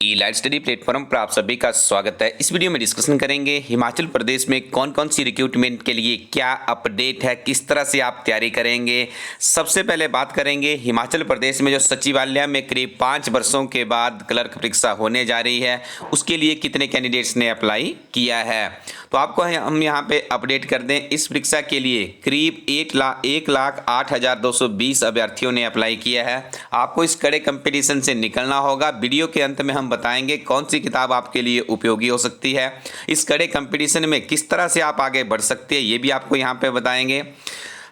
ई live study platform पर आप सभी का स्वागत है। इस वीडियो में डिस्कशन करेंगे हिमाचल प्रदेश में कौन कौन सी रिक्रूटमेंट के लिए क्या अपडेट है, किस तरह से आप तैयारी करेंगे। सबसे पहले बात करेंगे हिमाचल प्रदेश में जो सचिवालय में करीब 5 वर्षों के बाद क्लर्क परीक्षा होने जा रही है, उसके लिए कितने कैंडिडेट्स ने अप्लाई किया है। तो आपको हम यहाँ पे अपडेट कर दें, इस परीक्षा के लिए करीब 1,08,220 अभ्यर्थियों ने अप्लाई किया है। आपको इस कड़े कंपटीशन से निकलना होगा। वीडियो के अंत में हम बताएंगे कौन सी किताब आपके लिए उपयोगी हो सकती है, इस कड़े कंपटीशन में किस तरह से आप आगे बढ़ सकते हैं, ये भी आपको यहाँ पे बताएंगे।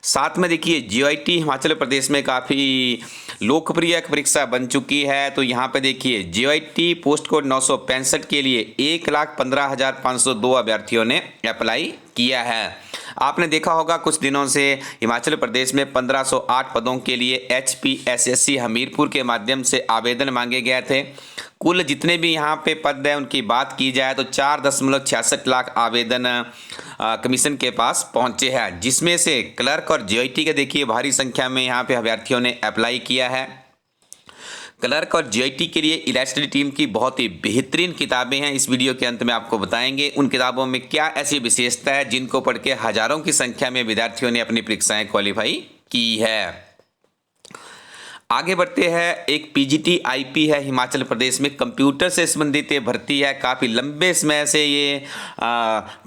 साथ में देखिए जीओआईटी हिमाचल प्रदेश में काफ़ी लोकप्रिय एक परीक्षा बन चुकी है। तो यहाँ पे देखिए जीओआईटी पोस्ट कोड 965 के लिए 1,15,502 अभ्यर्थियों ने अप्लाई किया है। आपने देखा होगा कुछ दिनों से हिमाचल प्रदेश में 1508 पदों के लिए HPSSC हमीरपुर के माध्यम से आवेदन मांगे गए थे। कुल जितने भी यहाँ पे पद हैं उनकी बात की जाए तो 4.66 लाख आवेदन कमीशन के पास पहुँचे हैं, जिसमें से क्लर्क और जीओआईटी के देखिए भारी संख्या में यहाँ पे अभ्यर्थियों ने अप्लाई किया है। क्लर्क और जीआईटी के लिए इलास्ट्री टीम की बहुत ही बेहतरीन किताबें हैं। इस वीडियो के अंत में आपको बताएंगे उन किताबों में क्या ऐसी विशेषता है जिनको पढ़ के हजारों की संख्या में विद्यार्थियों ने अपनी परीक्षाएं क्वालिफाई की है। आगे बढ़ते हैं, एक PGT-IP है हिमाचल प्रदेश में, कंप्यूटर से संबंधित ये भर्ती है। काफ़ी लंबे समय से ये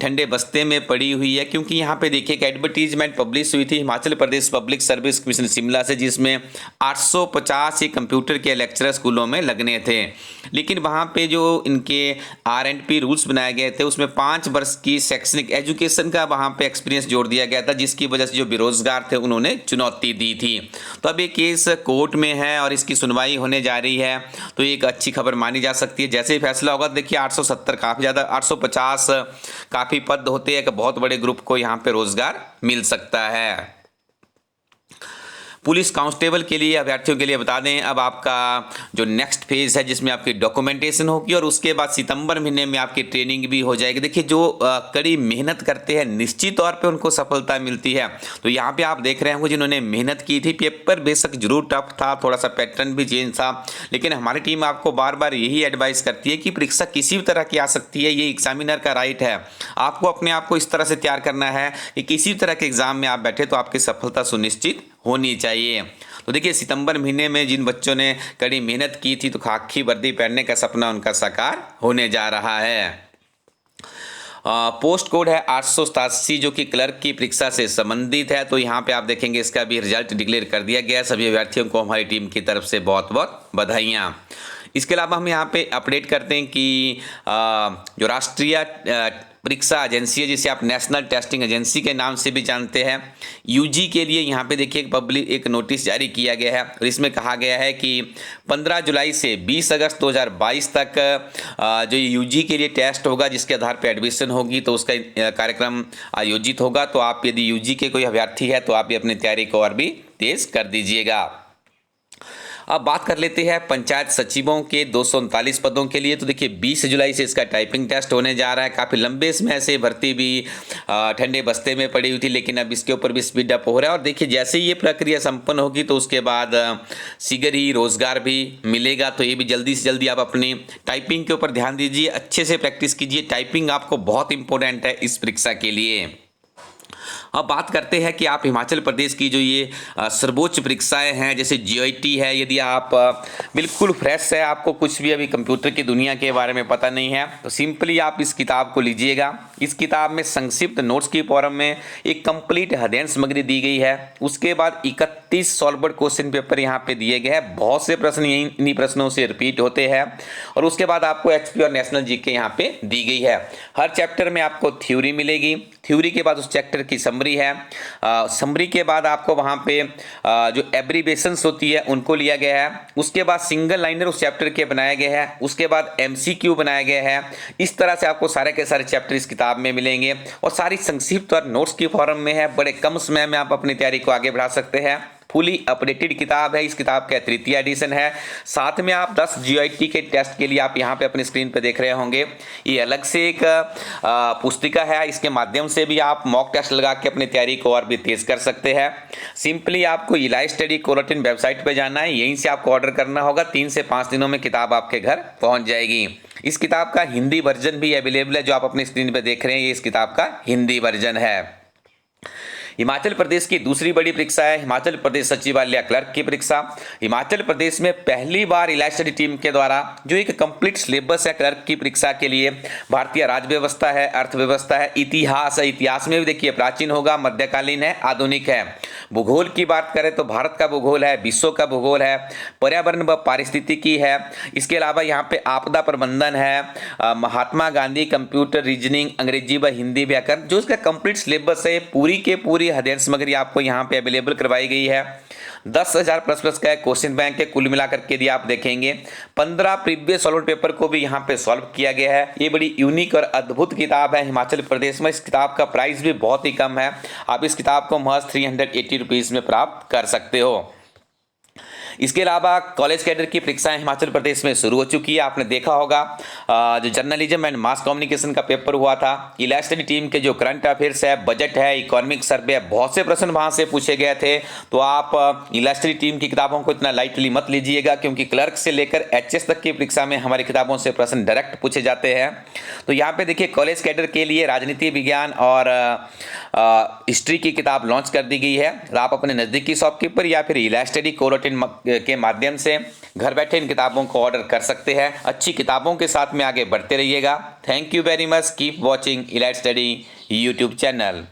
ठंडे बस्ते में पड़ी हुई है, क्योंकि यहाँ पे देखिए एक एडवर्टीजमेंट पब्लिश हुई थी Himachal Pradesh public service commission Shimla से, जिसमें 850 ही कंप्यूटर के लेक्चरर स्कूलों में लगने थे। लेकिन वहाँ पे जो इनके R&P रूल्स बनाए गए थे उसमें 5 वर्ष की शैक्षणिक एजुकेशन का वहाँ पे एक्सपीरियंस जोड़ दिया गया था, जिसकी वजह से जो बेरोजगार थे उन्होंने चुनौती दी थी। तो अब ये केस कोर्ट में है और इसकी सुनवाई होने जा रही है, तो एक अच्छी खबर मानी जा सकती है। जैसे ही फैसला होगा देखिए 870 काफ़ी ज़्यादा, 850 काफ़ी पद होते हैं कि बहुत बड़े ग्रुप को यहाँ पे रोजगार मिल सकता है। पुलिस कांस्टेबल के लिए अभ्यर्थियों के लिए बता दें, अब आपका जो नेक्स्ट फेज है जिसमें आपकी डॉक्यूमेंटेशन होगी और उसके बाद सितंबर महीने में आपकी ट्रेनिंग भी हो जाएगी। देखिए जो कड़ी मेहनत करते हैं निश्चित तौर पे उनको सफलता मिलती है। तो यहाँ पे आप देख रहे होंगे जिन्होंने मेहनत की थी, पेपर बेशक जरूर टफ था, थोड़ा सा पैटर्न भी चेंज था, लेकिन हमारी टीम आपको बार बार यही एडवाइस करती है कि परीक्षा किसी भी तरह की आ सकती है, ये एग्जामिनर का राइट है। आपको अपने आप को इस तरह से तैयार करना है कि किसी भी तरह के एग्जाम में आप बैठे तो आपकी सफलता सुनिश्चित होनी चाहिए। तो देखिए सितंबर महीने में जिन बच्चों ने कड़ी मेहनत की थी तो खाकी वर्दी पहनने का सपना उनका साकार होने जा रहा है। पोस्ट कोड है 887 जो कि क्लर्क की परीक्षा से संबंधित है। तो यहाँ पे आप देखेंगे इसका भी रिजल्ट डिक्लेयर कर दिया गया। सभी अभ्यर्थियों को हमारी टीम की तरफ से बहुत बहुत बधाइयाँ। इसके अलावा हम यहाँ पे अपडेट करते हैं कि जो राष्ट्रीय परीक्षा एजेंसी है, जिसे आप नेशनल टेस्टिंग एजेंसी के नाम से भी जानते हैं, यूजी के लिए यहाँ पे देखिए एक नोटिस जारी किया गया है और इसमें कहा गया है कि 15 जुलाई से 20 अगस्त 2022 तक जो यूजी के लिए टेस्ट होगा जिसके आधार पर एडमिशन होगी, तो उसका कार्यक्रम आयोजित होगा। तो आप यदि यूजी के कोई अभ्यर्थी है तो आप भी अपनी तैयारी को और भी तेज कर दीजिएगा। अब बात कर लेते हैं पंचायत सचिवों के 239 पदों के लिए। तो देखिए 20 जुलाई से इसका टाइपिंग टेस्ट होने जा रहा है। काफ़ी लंबे समय से भर्ती भी ठंडे बस्ते में पड़ी हुई थी, लेकिन अब इसके ऊपर भी स्पीड अप हो रहा है। और देखिए जैसे ही ये प्रक्रिया संपन्न होगी तो उसके बाद शीघ्र ही रोजगार भी मिलेगा। तो ये भी जल्दी से जल्दी आप अपनी टाइपिंग के ऊपर ध्यान दीजिए, अच्छे से प्रैक्टिस कीजिए। टाइपिंग आपको बहुत इंपॉर्टेंट है इस परीक्षा के लिए। अब बात करते हैं कि आप हिमाचल प्रदेश की जो ये सर्वोच्च परीक्षाएं हैं जैसे जीओआईटी है, यदि आप बिल्कुल फ्रेश है, आपको कुछ भी अभी कंप्यूटर की दुनिया के बारे में पता नहीं है, तो सिंपली आप इस किताब को लीजिएगा। इस किताब में संक्षिप्त नोट्स की फॉर्म में एक कंप्लीट अध्ययन सामग्री दी गई है। उसके बाद 31 सॉल्वर्ड क्वेश्चन पेपर यहाँ पे दिए गए हैं। बहुत से प्रश्न इन्हीं प्रश्नों से रिपीट होते हैं। और उसके बाद आपको एचपी और नेशनल जीके यहाँ पे दी गई है। हर चैप्टर में आपको थ्योरी मिलेगी, थ्योरी के बाद उस चैप्टर की समरी है, समरी के बाद आपको वहाँ पे जो एब्रीवेशंस होती है उनको लिया गया है। उसके बाद सिंगल लाइनर उस चैप्टर के बनाए गए हैं। उसके बाद MCQ बनाया गया है। इस तरह से आपको सारे के सारे चैप्टर इस किताब में मिलेंगे और सारी संक्षिप्त और नोट्स की फॉर्म में है। बड़े कम समय में आप अपनी तैयारी को आगे बढ़ा सकते हैं। फुली अपडेटेड किताब है। इस किताब का तृतीय एडिशन है। साथ में आप 10 GIT के टेस्ट के लिए आप यहाँ पे अपनी स्क्रीन पे देख रहे होंगे, ये अलग से एक पुस्तिका है। इसके माध्यम से भी आप मॉक टेस्ट लगा के अपनी तैयारी को और भी तेज कर सकते हैं। सिंपली आपको इलाइट स्टडी कोरोटिन वेबसाइट पे जाना है, यहीं से आपको ऑर्डर करना होगा। 3 से 5 दिनों में किताब आपके घर पहुंच जाएगी। इस किताब का हिंदी वर्जन भी अवेलेबल है, जो आप अपनी स्क्रीन पे देख रहे हैं, ये इस किताब का हिंदी वर्जन है। हिमाचल प्रदेश की दूसरी बड़ी परीक्षा है हिमाचल प्रदेश सचिवालय क्लर्क की परीक्षा। हिमाचल प्रदेश में पहली बार इलाइट स्टडी टीम के द्वारा जो एक कंप्लीट सिलेबस है क्लर्क की परीक्षा के लिए, भारतीय राज्य व्यवस्था है, अर्थव्यवस्था है, इतिहास है। इतिहास में भी देखिए प्राचीन होगा, मध्यकालीन है, आधुनिक है। भूगोल की बात करें तो भारत का भूगोल है, विश्व का भूगोल है, पर्यावरण व पारिस्थितिकी है। इसके अलावा यहाँ पे आपदा प्रबंधन है, महात्मा गांधी, कंप्यूटर, रीजनिंग, अंग्रेजी व हिंदी व्याकरण। जो इसका कंप्लीट सिलेबस है पूरी के पूरी अध्ययन सामग्री आपको यहाँ पे अवेलेबल करवाई गई है। 10,000 प्लस का क्वेश्चन बैंक है कुल मिलाकर के। यदि आप देखेंगे 15 प्रीवियस सॉल्व पेपर को भी यहाँ पे सॉल्व किया गया है। ये बड़ी यूनिक और अद्भुत किताब है हिमाचल प्रदेश में। इस किताब का प्राइस भी बहुत ही कम है, आप इस किताब को महज 380 रुपीज़ में प्राप्त कर सकते हो। इसके अलावा कॉलेज कैडर की परीक्षाएं हिमाचल प्रदेश में शुरू हो चुकी है। आपने देखा होगा जो जर्नलिज्म एंड मास कम्युनिकेशन का पेपर हुआ था, इलाइट स्टडी टीम के जो करंट अफेयर्स है, बजट है, इकोनॉमिक सर्वे है, बहुत से प्रश्न वहां से पूछे गए थे। तो आप इलाइट स्टडी टीम की किताबों को इतना लाइटली मत लीजिएगा, क्योंकि क्लर्क से लेकर HS तक की परीक्षा में हमारी किताबों से प्रश्न डायरेक्ट पूछे जाते हैं। तो यहाँ पे देखिए कॉलेज कैडर के लिए राजनीति विज्ञान और हिस्ट्री की किताब लॉन्च कर दी गई है। आप अपने नज़दीकी शॉपकीपर या फिर इलाइट स्टडी कोरोटिन के माध्यम से घर बैठे इन किताबों को ऑर्डर कर सकते हैं। अच्छी किताबों के साथ में आगे बढ़ते रहिएगा। Thank you very much. Keep watching elite study YouTube channel.